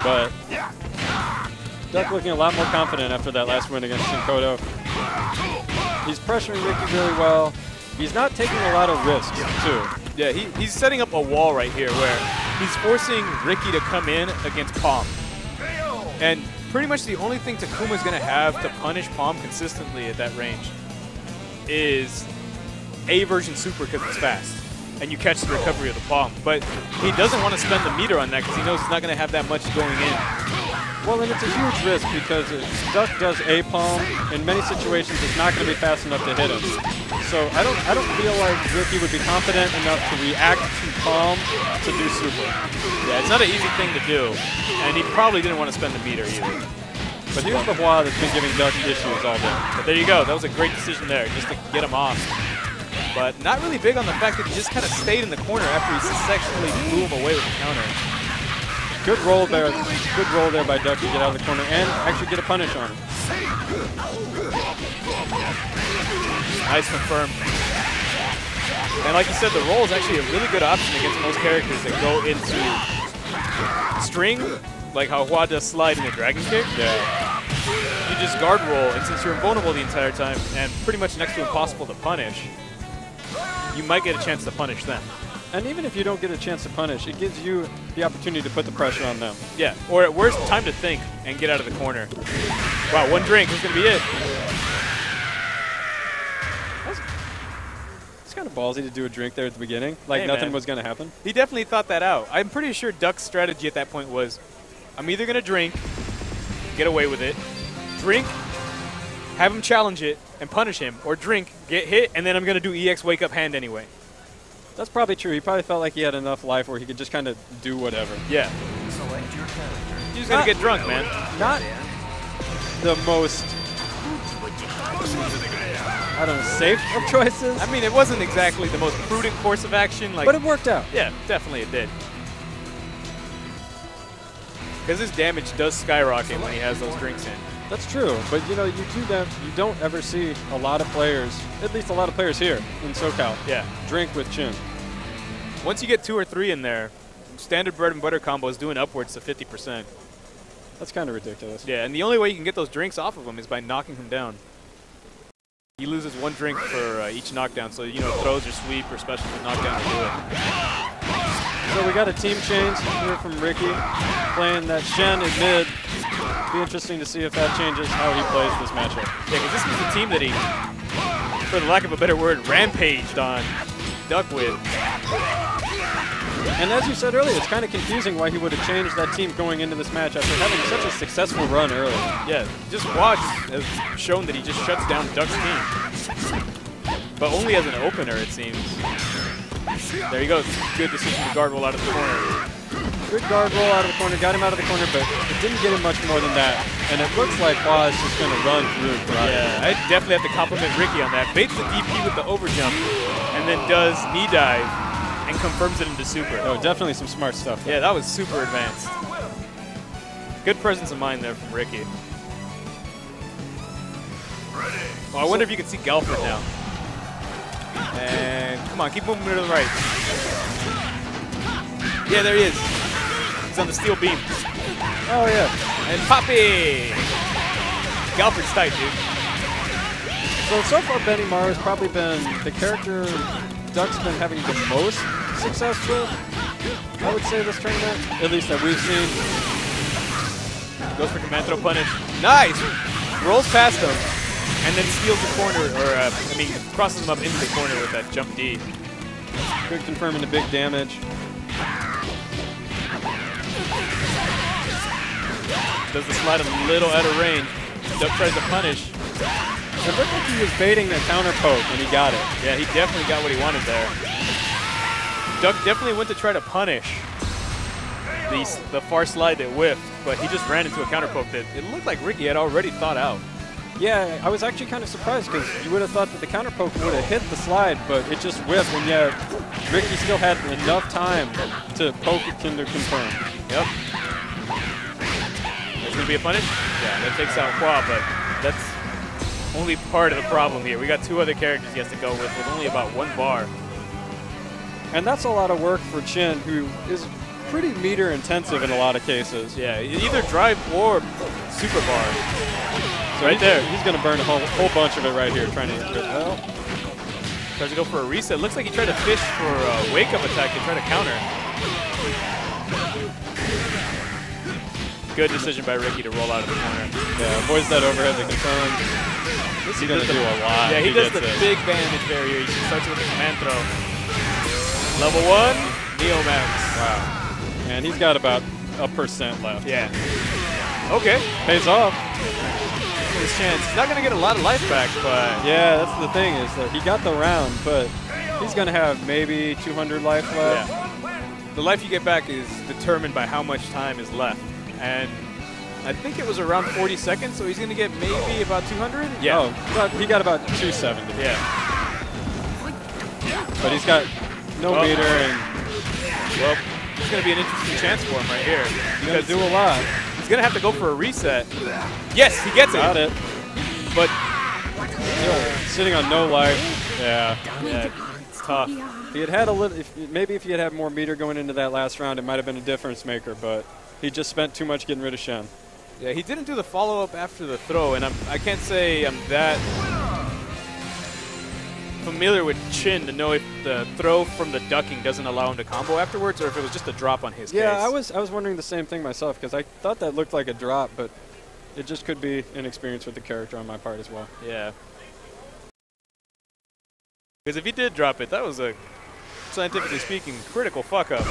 but Duck looking a lot more confident after that last win against Shinkoto. He's pressuring Ricky really well. He's not taking a lot of risks, too. Yeah, he's setting up a wall right here where he's forcing Ricky to come in against Palm. And pretty much the only thing Takuma's going to have to punish Palm consistently at that range is A version super because it's fast. And you catch the recovery of the Palm. But he doesn't want to spend the meter on that because he knows he's not going to have that much going in. Well, and it's a huge risk because if Duck does a palm, in many situations it's not going to be fast enough to hit him. So I don't feel like Ricky would be confident enough to react to palm to do super. Yeah, it's not an easy thing to do, and he probably didn't want to spend the meter either. But here's the Hua that's been giving Duck issues all day. But there you go. That was a great decision there, just to get him off. But not really big on the fact that he just kind of stayed in the corner after he successfully blew him away with the counter. Good roll there. Good roll there by Duck to get out of the corner and actually get a punish on him. Nice confirm. And like you said, the roll is actually a really good option against most characters that go into string, like how Hua does slide in the dragon kick. Yeah. You just guard roll, and since you're invulnerable the entire time and pretty much next to impossible to punish, you might get a chance to punish them. And even if you don't get a chance to punish, it gives you the opportunity to put the pressure on them. Yeah, or at worst, time to think and get out of the corner. Wow, one drink is going to be it. It's kind of ballsy to do a drink there at the beginning, like hey, nothing man. was going to happen. He definitely thought that out. I'm pretty sure Duck's strategy at that point was, I'm either going to drink, get away with it, drink, have him challenge it, and punish him, or drink, get hit, and then I'm going to do EX wake up hand anyway. That's probably true. He probably felt like he had enough life where he could just kind of do whatever. Yeah. He's going to get drunk, man. Not the most, I don't know, safe of choices. I mean, it wasn't exactly the most prudent course of action. Like, but it worked out. Yeah, definitely it did. Because his damage does skyrocket when he has those drinks in. That's true, but you know, you don't ever see a lot of players, at least a lot of players here in SoCal, drink with chin. Once you get 2 or 3 in there, standard bread and butter combo is doing upwards to 50%. That's kind of ridiculous. Yeah, and the only way you can get those drinks off of him is by knocking him down. He loses 1 drink for each knockdown, so you know, throws or sweep or special knockdown will do it. So we got a team change here from Ricky, playing that Shen in mid. Be interesting to see if that changes how he plays this matchup. Yeah, because this was the team that he, for the lack of a better word, rampaged on Duck with. And as you said earlier, it's kind of confusing why he would have changed that team going into this match after having such a successful run early. Yeah, just watch has shown that he just shuts down Duck's team. But only as an opener, it seems. There you go. Good decision to guard roll out of the corner. Good guard roll out of the corner, got him out of the corner, but it didn't get him much more than that. And it looks like Hua is just going to run through karate. Yeah, I definitely have to compliment Ricky on that. Baits the DP with the overjump, and then does knee dive and confirms it into super. Oh, definitely some smart stuff there. Yeah, that was super advanced. Good presence of mind there from Ricky. Oh, I wonder if you can see Galford now. And come on, keep moving to the right. Yeah, there he is. He's on the steel beam. Oh, yeah. And Poppy! Galford's tight, dude. So far, Benny Mara has probably been the character Duck's been having the most success with, I would say, this tournament, at least that we've seen. Goes for command throw punish. Nice! Rolls past him, and then steals the corner, or, crosses him up into the corner with that jump D. Good confirming the big damage. Does the slide a little out of range. Duck tries to punish. It looked like he was baiting the counter poke when he got it. Yeah, he definitely got what he wanted there. Duck definitely went to try to punish the far slide that whiffed, but he just ran into a counter poke that it looked like Ricky had already thought out. Yeah, I was actually kind of surprised because you would have thought that the counter poke would have hit the slide, but it just whiffed, and yeah, Ricky still had enough time to poke it to confirm. Yep. There's going to be a punish? Yeah, that takes out Hua, but that's only part of the problem here. We got 2 other characters he has to go with only about 1 bar. And that's a lot of work for Chin, who is pretty meter intensive in a lot of cases. Yeah, either drive or super bar. So right there. He's going to burn a whole bunch of it right here, trying to get well. Tries to go for a reset. Looks like he tried to fish for a wake-up attack and try to counter. Good decision by Ricky to roll out of the corner. Yeah, avoids that overhead to confirm. This is going to do a lot. Yeah, he does the big damage barrier. He starts with a command throw. Level 1, Neo Max. Wow. And he's got about 1% left. Yeah. Okay. Pays off. His chance. He's not going to get a lot of life back, but... Yeah, that's the thing is that he got the round, but he's going to have maybe 200 life left. Yeah. The life you get back is determined by how much time is left. And I think it was around 40 seconds, so he's going to get maybe about 200? Yeah. Oh, he got about 270. Yeah. But he's got no meter, and well, it's going to be an interesting chance for him right here. He's going to do a lot. He's going to have to go for a reset. Yes, he gets it. Got it. But sitting on no life. Yeah. It's tough. If he had had a little, maybe if he had more meter going into that last round, it might have been a difference maker, but he just spent too much getting rid of Shen. Yeah, he didn't do the follow-up after the throw, and I can't say I'm that familiar with Chin to know if the throw from the ducking doesn't allow him to combo afterwards, or if it was just a drop on his case. I was wondering the same thing myself, because I thought that looked like a drop, but it just could be inexperience with the character on my part as well. Yeah. Because if he did drop it, that was a, scientifically speaking, critical fuck-up.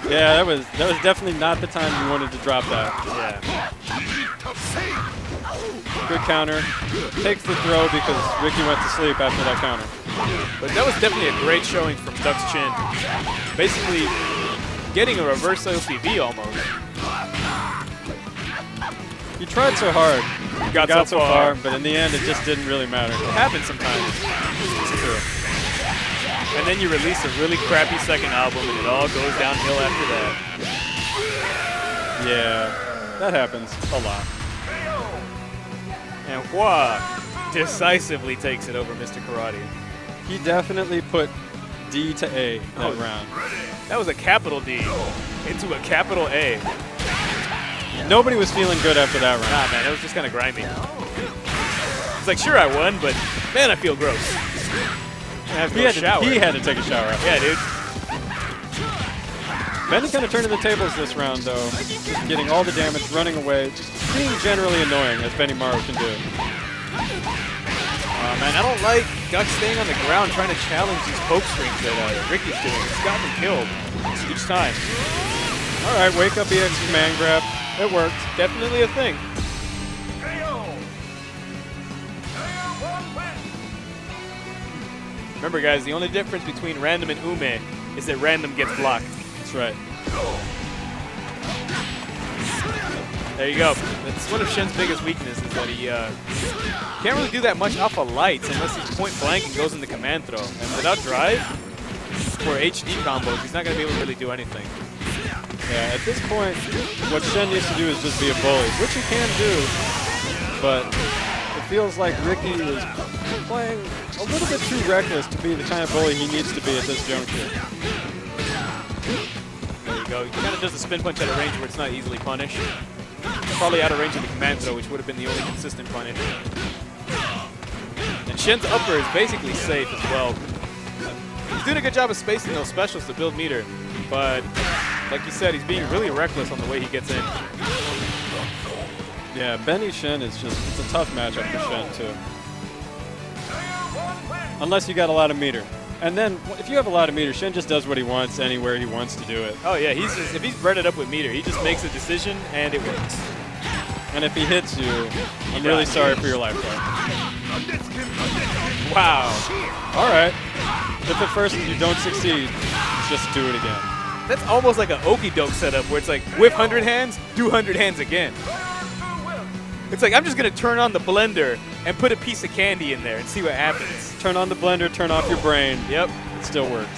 Yeah, that was definitely not the time you wanted to drop that. Yeah. Good counter. Takes the throw because Ricky went to sleep after that counter. But that was definitely a great showing from Duck's Chin. Basically getting a reverse LCV almost. He tried so hard. He got so far, but in the end it just didn't really matter. It happens sometimes. It's true. And then you release a really crappy second album and it all goes downhill after that. Yeah, that happens a lot. And Hua decisively takes it over Mr. Karate. He definitely put D to A that round. That was a capital D into a capital A. Nobody was feeling good after that round. Nah, man, it was just kind of grimy. It's like, sure, I won, but man, I feel gross. He had to take a shower. Yeah, dude. Benny kind of turning the tables this round, though. Just getting all the damage, running away, just being generally annoying, as Benny Maru can do. Man, I don't like Duck staying on the ground trying to challenge these poke strings that Ricky's doing. It's gotten him killed each time. All right, wake up EX command grab. It worked. Definitely a thing. Remember, guys, the only difference between random and ume is that random gets blocked. That's right. There you go. That's one of Shen's biggest weaknesses, is that he can't really do that much off of lights unless he's point blank and goes into command throw. And without drive for HD combos, he's not going to be able to really do anything. Yeah, at this point, what Shen needs to do is just be a bully, which he can do, but it feels like Ricky is playing a little bit too reckless to be the kind of bully he needs to be at this juncture. There you go. He kind of does the spin punch at a range where it's not easily punished. Probably out of range of the command throw, which would have been the only consistent punish. And Shen's upper is basically safe as well. He's doing a good job of spacing those specials to build meter, but like you said, he's being really reckless on the way he gets in. Yeah, Benny Shen is just, it's a tough matchup for Shen too. Unless you got a lot of meter. And then, if you have a lot of meter, Shen just does what he wants anywhere he wants to do it. Oh yeah, if he's breaded up with meter, he just makes a decision and it works. And if he hits you, I'm really sorry for your life, bro. Wow. All right. If at first you don't succeed, just do it again. That's almost like an okie doke setup where it's like, whip 100 hands, do 100 hands again. It's like, I'm just going to turn on the blender and put a piece of candy in there and see what happens. Turn on the blender, turn off your brain. Yep. It still worked.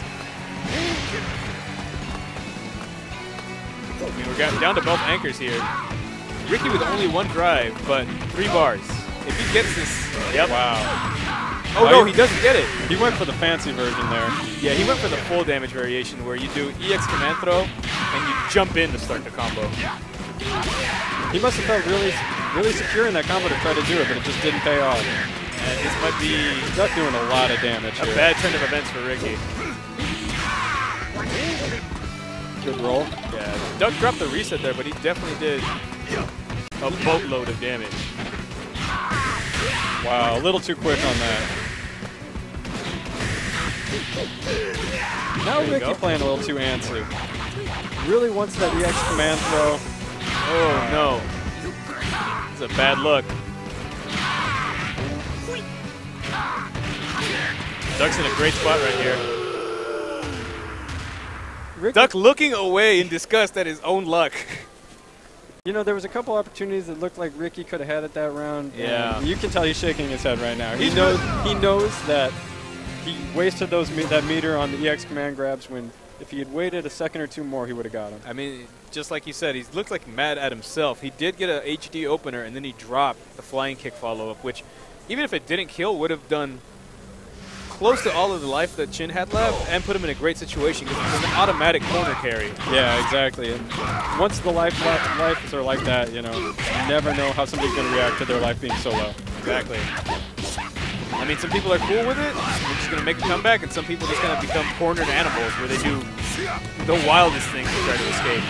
I mean, we're down to both anchors here. Ricky with only one drive, but 3 bars. If he gets this, yep. Wow. Oh, no, he doesn't get it. He went for the fancy version there. Yeah, he went for the full damage variation where you do EX command throw and you jump in to start the combo. He must have felt really secure in that combo to try to do it, but it just didn't pay off. And this might be Duck doing a lot of damage a here. bad turn of events for Ricky. Good roll. Yeah, Duck dropped the reset there, but he definitely did a boatload of damage. Wow, a little too quick on that. Now Ricky playing a little too antsy. Really wants that EX command throw. Oh, no. It's a bad look. Duck's in a great spot right here. Ricky, Duck looking away in disgust at his own luck. you know, there was a couple opportunities that looked like Ricky could have had it that round. Yeah. And you can tell he's shaking his head right now. He knows that he wasted that meter on the EX command grabs when if he had waited a second or two more, he would have got him. I mean, just like you said, he looks like mad at himself. He did get a HD opener, and then he dropped the flying kick follow-up, which, even if it didn't kill, would have done close to all of the life that Chin had left and put him in a great situation because it was an automatic corner carry. Yeah, exactly. And once the lives are like that, you know, you never know how somebody's going to react to their life being so low. Exactly. I mean, some people are cool with it. They're just going to make a comeback, and some people just going to become cornered animals where they do the wildest things to try to escape.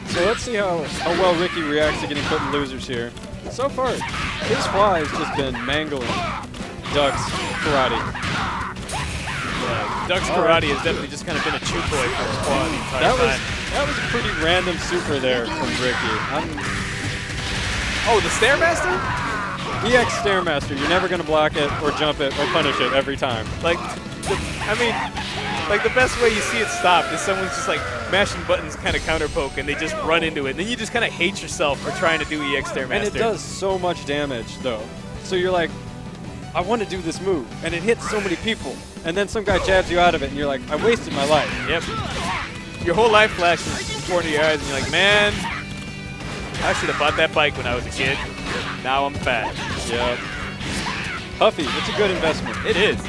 So let's see how well Ricky reacts to getting put in losers here. So far, his fly has just been mangling Duck's karate. Yeah, Duck's karate has definitely just kind of been a chew toy for his squad the entire time. That was a pretty random super there from Ricky. Oh, the Stairmaster? EX Stairmaster. You're never going to block it or jump it or punish it every time. Like, the best way you see it stopped is someone's just like mashing buttons, kind of counter poke, and they just run into it. And then you just kind of hate yourself for trying to do EX Stairmaster. And it does so much damage, though. So you're like, I want to do this move, and it hits so many people. And then some guy jabs you out of it, and you're like, I wasted my life. Yep. Your whole life flashes before your eyes, and you're like, man, I should have bought that bike when I was a kid. Now I'm fat. Yep. Huffy, it's a good investment. It is.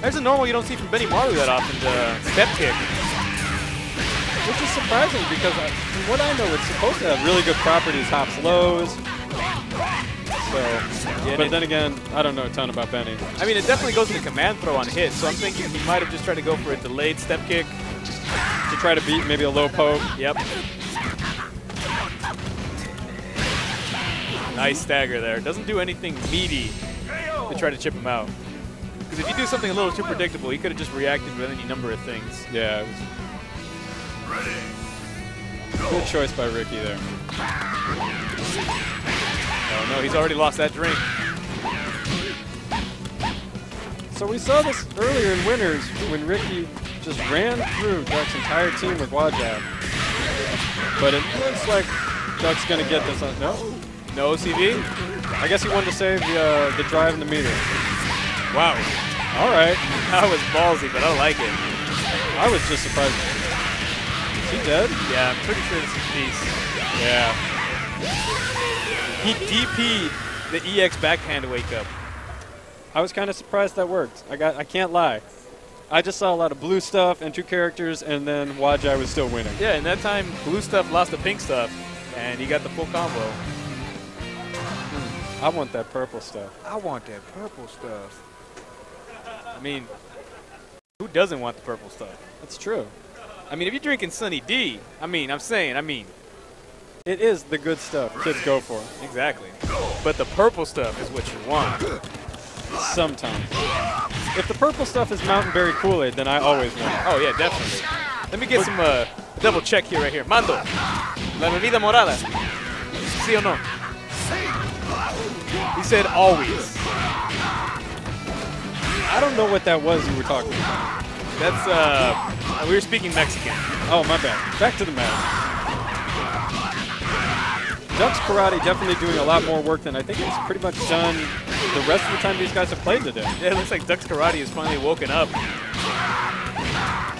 There's a normal you don't see from Benny Marley that often, the step kick. Which is surprising because from what I know, it's supposed to have really good properties, hops lows. So, yeah, but then again, I don't know a ton about Benny. I mean, it definitely goes to command throw on hit, so I'm thinking he might have just tried to go for a delayed step kick. To try to beat maybe a low poke. Yep. Nice stagger there. Doesn't do anything meaty to try to chip him out. Because if you do something a little too predictable, he could have just reacted with any number of things. Yeah. It was good choice by Ricky there. Oh no, he's already lost that drink. So we saw this earlier in winners when Ricky just ran through Duck's entire team with wad jab. But it looks like Duck's going to get this on. No? No OCV? I guess he wanted to save the drive and the meter. Wow. All right. That was ballsy, but I like it. I was just surprised. Is he dead? Yeah, I'm pretty sure this is Peace. Yeah. He DP'd the EX backhand wake up. I was kind of surprised that worked. I can't lie. I just saw a lot of blue stuff and two characters, and then Wajai was still winning. Yeah, and that time blue stuff lost to pink stuff, and he got the full combo. I want that purple stuff. I want that purple stuff. I mean, who doesn't want the purple stuff? That's true. I mean, if you're drinking Sunny D, I mean. It is the good stuff kids go for. Exactly. But the purple stuff is what you want. Sometimes. If the purple stuff is Mountain Berry Kool-Aid, then I always win. Oh, yeah, definitely. Let me get some double check here, right here. Mando, la bebida morada. ¿Sí o no? He said always. I don't know what that was you were talking about. That's, we were speaking Mexican. Oh, my bad. Back to the match. Duck's karate definitely doing a lot more work than I think he's pretty much done the rest of the time these guys have played today. Yeah, it looks like Duck's karate is finally woken up.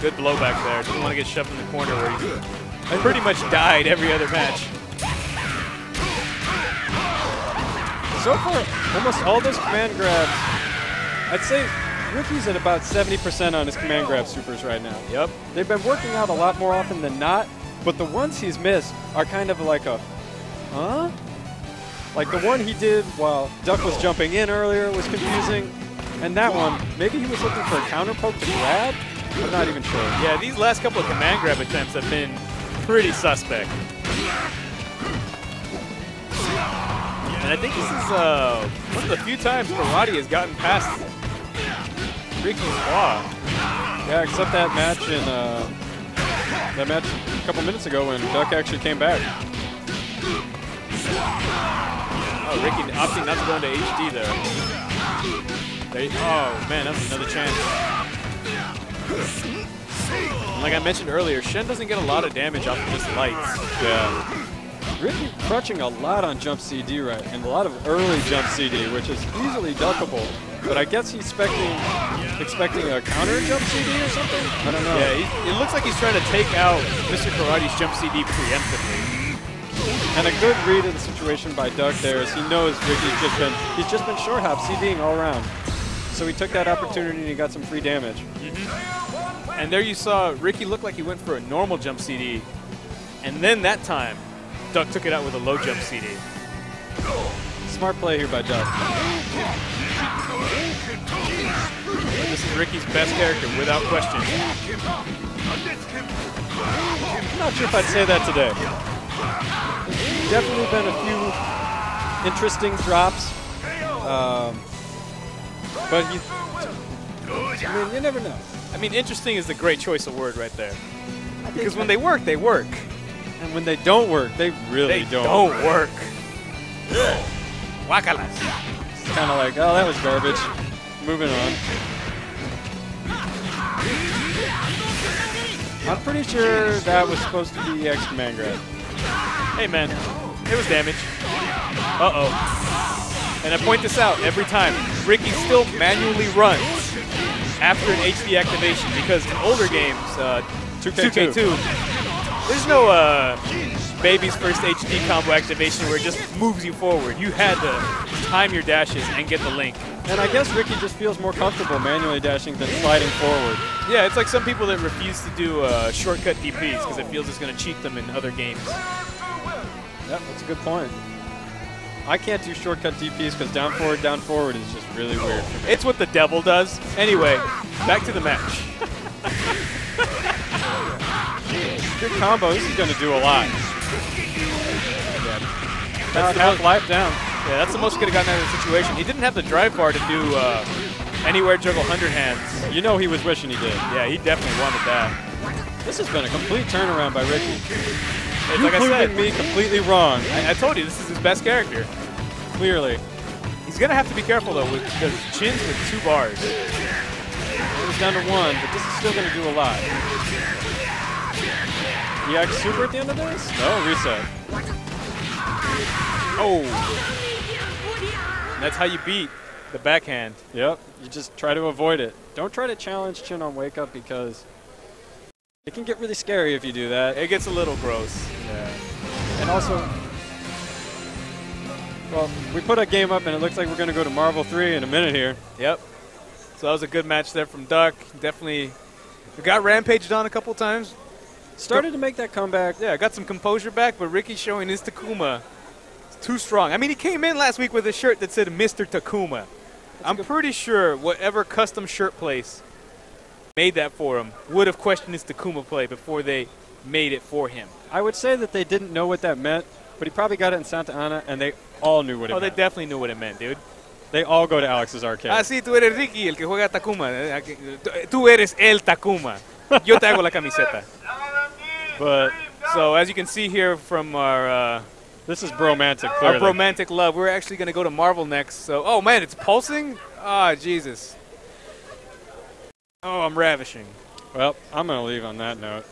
Good blowback there. Doesn't want to get shoved in the corner where he's pretty much died every other match. So far, almost all those command grabs, I'd say Ricky's at about 70% on his command grab supers right now. Yep. They've been working out a lot more often than not, but the ones he's missed are kind of like a, huh? Like the one he did while Duck was jumping in earlier was confusing. And that one, maybe he was looking for a counter poke to grab? I'm not even sure. Yeah, these last couple of command grab attempts have been pretty suspect. And I think this is one of the few times Karate has gotten past Ricky's wall. Yeah, except that match a couple minutes ago when Duck actually came back. Oh, Ricky opting not to go into HD there. Oh man, that's another chance. Like I mentioned earlier, Shen doesn't get a lot of damage off of just lights. Yeah. Ricky crutching a lot on jump CD right, and a lot of early jump CD, which is easily duckable. But I guess he's expecting a counter jump CD or something? I don't know. Yeah, it looks like he's trying to take out Mr. Karate's jump CD preemptively. And a good read of the situation by Duck there is he knows he's just been short hop CDing all around. So he took that opportunity and he got some free damage. Mm-hmm. And there you saw Ricky look like he went for a normal jump CD. And then that time, Duck took it out with a low jump CD. Smart play here by Duck. This is Ricky's best character, without question. I'm not sure if I'd say that today. Definitely been a few interesting drops. But I mean, you never know. I mean, interesting is the great choice of word right there. Because when they work, they work. And when they don't work, they really don't work. Wakalas. It's kind of like, oh, that was garbage. Moving on. I'm pretty sure that was supposed to be X command grab. Hey, man. It was damage. Uh-oh. And I point this out every time. Ricky still manually runs after an HD activation because in older games, 2K2, there's no baby's first HD combo activation where it just moves you forward. You had to time your dashes and get the link. And I guess Ricky just feels more comfortable manually dashing than sliding forward. Yeah, it's like some people that refuse to do shortcut DPs because it feels it's going to cheat them in other games. Yep, that's a good point. I can't do shortcut DPs because down forward is just really weird. It's what the devil does. Anyway, back to the match. Good combo. This is going to do a lot. About half life down. Yeah, that's the most he could have gotten out of the situation. He didn't have the drive bar to do anywhere juggle 100 hands. You know he was wishing he did. Yeah, he definitely wanted that. This has been a complete turnaround by Ricky. You're like proving me completely wrong. I told you, this is his best character. Clearly. He's going to have to be careful, though, because Chin's with 2 bars. It was down to 1, but this is still going to do a lot. EX super at the end of this? No, reset. Oh. And that's how you beat the backhand. Yep, you just try to avoid it. Don't try to challenge Chin on wake up because it can get really scary if you do that. It gets a little gross. Yeah. And also, well, we put a game up and it looks like we're going to go to Marvel 3 in a minute here. Yep. So that was a good match there from Duck. Definitely got rampaged on a couple times. Started to make that comeback. Yeah, got some composure back, but Ricky showing his Takuma. It's too strong. I mean, he came in last week with a shirt that said Mr. Takuma. I'm pretty sure whatever custom shirt place made that for him would have questioned his Takuma play before they made it for him. I would say that they didn't know what that meant, but he probably got it in Santa Ana, and they all knew what it meant. Oh, they definitely knew what it meant, dude. They all go to Alex's arcade. Ah, sí, tú eres Ricky, el que juega Takuma. Tú eres el Takuma. Yo te hago la camiseta. But so as you can see here from our this is bromantic, clearly. Our bromantic love. We're actually going to go to Marvel next. So, oh man, it's pulsing. Ah, Jesus. Oh, I'm ravishing. Well, I'm going to leave on that note.